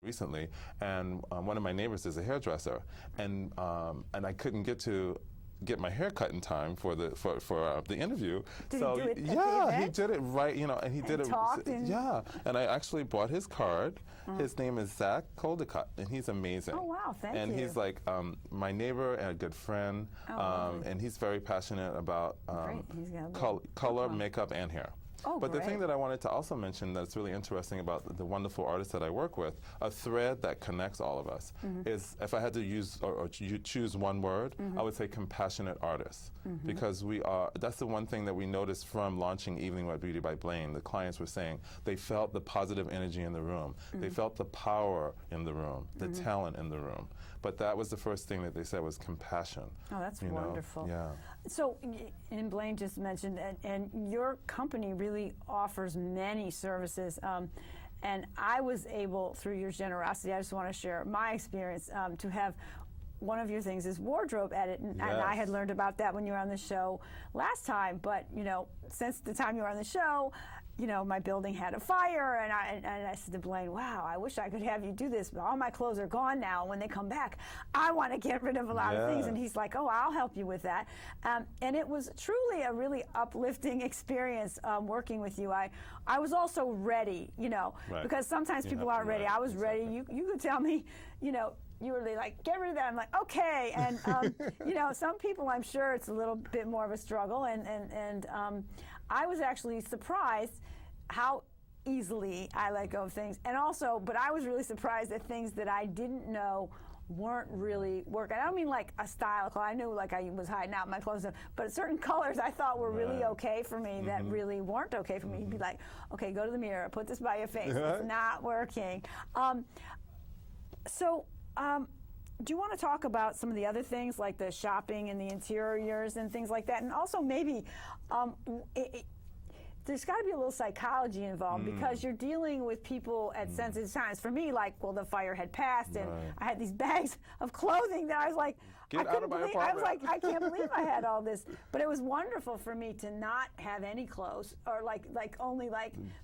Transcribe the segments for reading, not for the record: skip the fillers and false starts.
recently, and one of my neighbors is a hairdresser, and I couldn't get my hair cut in time for the interview. Did so he do it yeah, he did it right, and he did it. Yeah, and I actually bought his card. His name is Zach Coldicott, and he's amazing. Oh wow, thank you. And he's like my neighbor and a good friend, and he's very passionate about color, makeup, and hair. Oh, but great. the thing that I wanted to also mention that's really interesting about the wonderful artists that I work with, a thread that connects all of us is, if I had to use or choose one word, I would say compassionate artists. Because that's the one thing that we noticed from launching Evening Web Beauty by Blane. The clients were saying they felt the positive energy in the room. They felt the power in the room, the talent in the room. But that was the first thing that they said was compassion. Oh, that's wonderful. Yeah. So, and Blane just mentioned, and your company really offers many services. And I was able, through your generosity, I just want to share my experience, to have one of your things is wardrobe edit, and I had learned about that when you were on the show last time. But since the time you were on the show, my building had a fire, and I said to Blane, "Wow, I wish I could have you do this, but all my clothes are gone now. And when they come back, I want to get rid of a lot of things." And he's like, "Oh, I'll help you with that." And it was truly a really uplifting experience working with you. I was also ready, because sometimes people aren't ready. I was ready. You could tell me, you were like, get rid of that. I'm like, okay. And, some people, I'm sure it's a little bit more of a struggle. And I was actually surprised how easily I let go of things. And also, but I was really surprised at things that I didn't know weren't really working. I don't mean like a style clothes. I knew like I was hiding out my clothes, but certain colors I thought were really okay for me that really weren't okay for me. You'd be like, okay, go to the mirror, put this by your face. It's not working. Do you want to talk about some of the other things like the shopping and the interiors and things like that? And also maybe there's got to be a little psychology involved because you're dealing with people at sensitive times. For me, the fire had passed and I had these bags of clothing that I was like, I was like, I can't believe I had all this. But it was wonderful for me to not have any clothes or only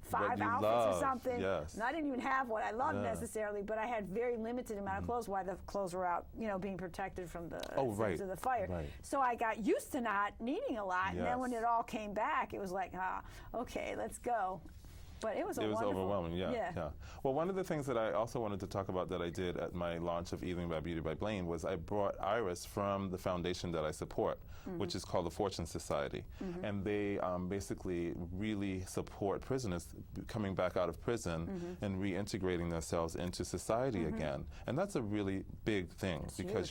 5 outfits or something. Yes. And I didn't even have what I loved necessarily, but I had very limited amount of clothes while the clothes were out, being protected from the effects of the fire. Right. So I got used to not needing a lot, and then when it all came back, it was like, okay, let's go. But it was overwhelming, yeah. Well, one of the things that I also wanted to talk about that I did at my launch of Evening by Beauty by Blane was I brought Iris from the foundation that I support, which is called the Fortune Society. And they basically really support prisoners coming back out of prison and reintegrating themselves into society again. And that's a really big thing because,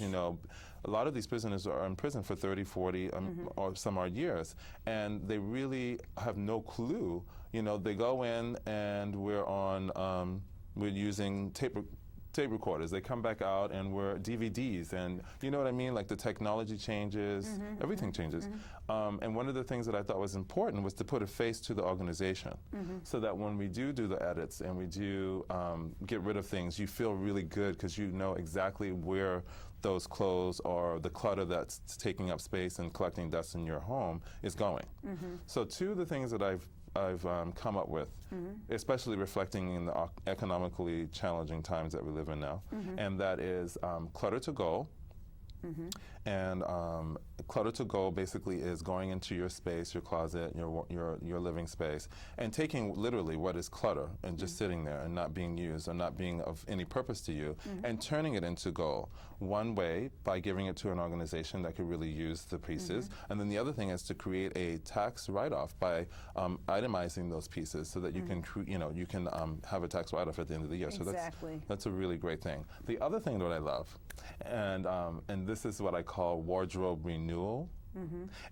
a lot of these prisoners are in prison for 30, 40, or some odd years. And they really have no clue. They go in and we're using tape recorders. They come back out and we're DVDs, and you know what I mean? Like the technology changes, everything changes. And one of the things that I thought was important was to put a face to the organization so that when we do the edits and we do get rid of things, you feel really good because you know exactly where those clothes or the clutter that's taking up space and collecting dust in your home is going. So two of the things that I've come up with, especially reflecting in the economically challenging times that we live in now, and that is clutter to go. And clutter to go basically is going into your space, your closet, your living space, and taking literally what is clutter and just sitting there and not being used or not being of any purpose to you, and turning it into gold. One way, by giving it to an organization that could really use the pieces, and then the other thing is to create a tax write-off by itemizing those pieces so that you can you can have a tax write-off at the end of the year. Exactly. So that's a really great thing. The other thing that I love, and this is what I call wardrobe renewal.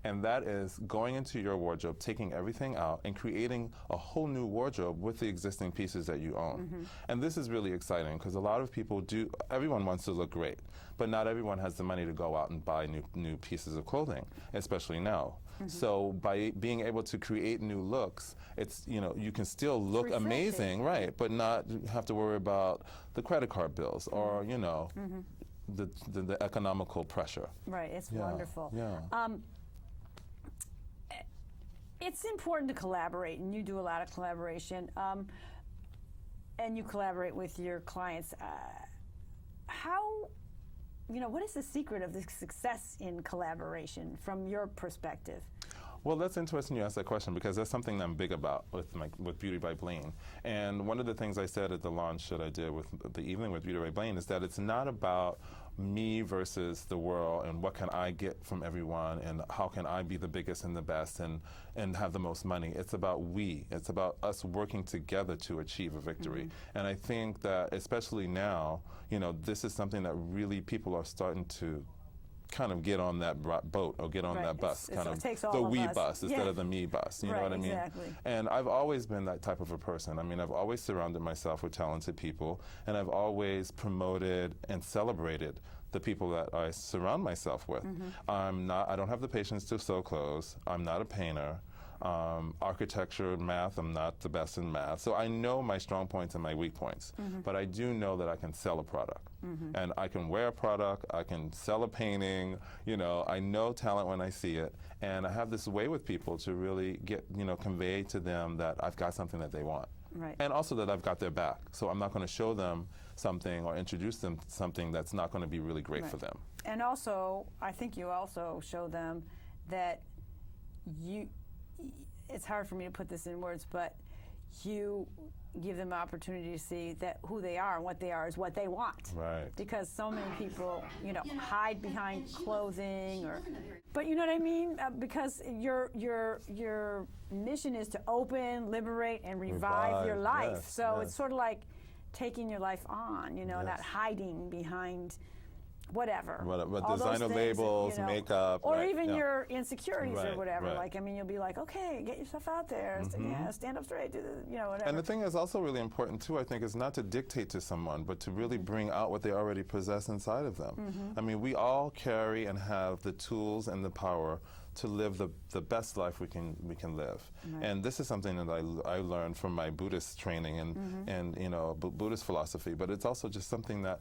And that is going into your wardrobe, taking everything out, and creating a whole new wardrobe with the existing pieces that you own. And this is really exciting because a lot of people everyone wants to look great, but not everyone has the money to go out and buy new pieces of clothing, especially now. So by being able to create new looks, it's you can still look amazing, right? But not have to worry about the credit card bills or the economical pressure. Right, it's wonderful. Yeah. It's important to collaborate, and you do a lot of collaboration. and you collaborate with your clients. What is the secret of the success in collaboration from your perspective? Well, that's interesting you ask that question, because that's something that I'm big about with Beauty by Blane. And one of the things I said at the launch that I did with the Evening with Beauty by Blane is that it's not about me versus the world and what can I get from everyone and how can I be the biggest and the best and have the most money. It's about we. It's about us working together to achieve a victory. And I think that especially now, this is something that really people are starting to kind of get on that boat or get on that bus, the we bus instead of the me bus. You know what I mean? Exactly. And I've always been that type of a person. I mean, I've always surrounded myself with talented people, and I've always promoted and celebrated the people that I surround myself with. I don't have the patience to sew clothes. I'm not a painter. Architecture, math, I'm not the best in math. So I know my strong points and my weak points, but I do know that I can sell a product. And I can wear a product, I can sell a painting, I know talent when I see it. And I have this way with people to really get, convey to them that I've got something that they want. Right. And also that I've got their back. So I'm not going to show them something or introduce them to something that's not going to be really great for them. And also, I think you also show them that it's hard for me to put this in words, but you give them an opportunity to see that who they are and what they are is what they want. Right. Because so many people, hide behind clothing, but you know what I mean? Because your mission is to open, liberate, and revive your life. Yes, so it's sort of like taking your life on, not hiding behind whatever. Designer labels, makeup. Or even your insecurities or whatever. Like, you'll be like, okay, get yourself out there. Stand up straight, whatever. And the thing that's also really important, too, I think, is not to dictate to someone, but to really bring out what they already possess inside of them. We all carry and have the tools and the power to live the best life we can live. And this is something that I learned from my Buddhist training and Buddhist philosophy, but it's also just something that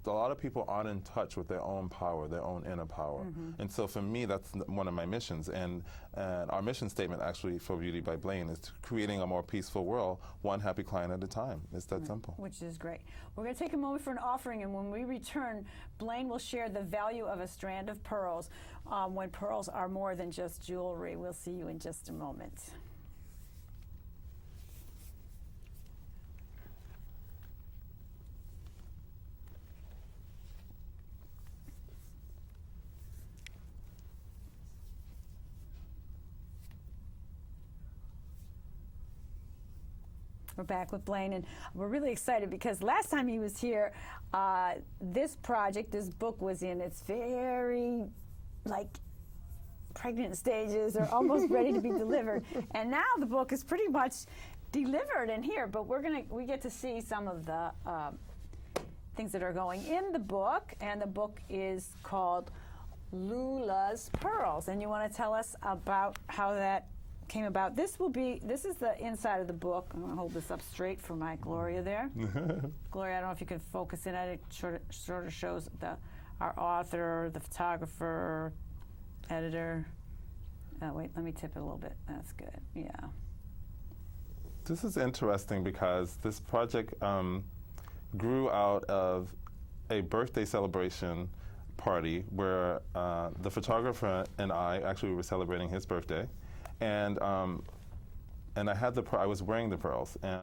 a lot of people aren't in touch with their own power, their own inner power. And so for me, that's one of my missions. And our mission statement actually for Beauty by Blane is creating a more peaceful world, one happy client at a time. It's that simple. Which is great. We're going to take a moment for an offering, and when we return, Blane will share the value of a strand of pearls when pearls are more than just jewelry. We'll see you in just a moment. We're back with Blane, and we're really excited because last time he was here, this book was in its very, pregnant stages or almost ready to be delivered. And now the book is pretty much delivered and here, but we get to see some of the things that are going in the book, and the book is called Lula's Pearls. And you want to tell us about how that came about? This is the inside of the book. I'm going to hold this up straight for my Gloria there. Gloria, I don't know if you can focus in on it. Sort of shows our author, the photographer, editor. Wait, let me tip it a little bit. That's good. Yeah. This is interesting because this project grew out of a birthday celebration party where the photographer and I actually were celebrating his birthday. And I was wearing the pearls, and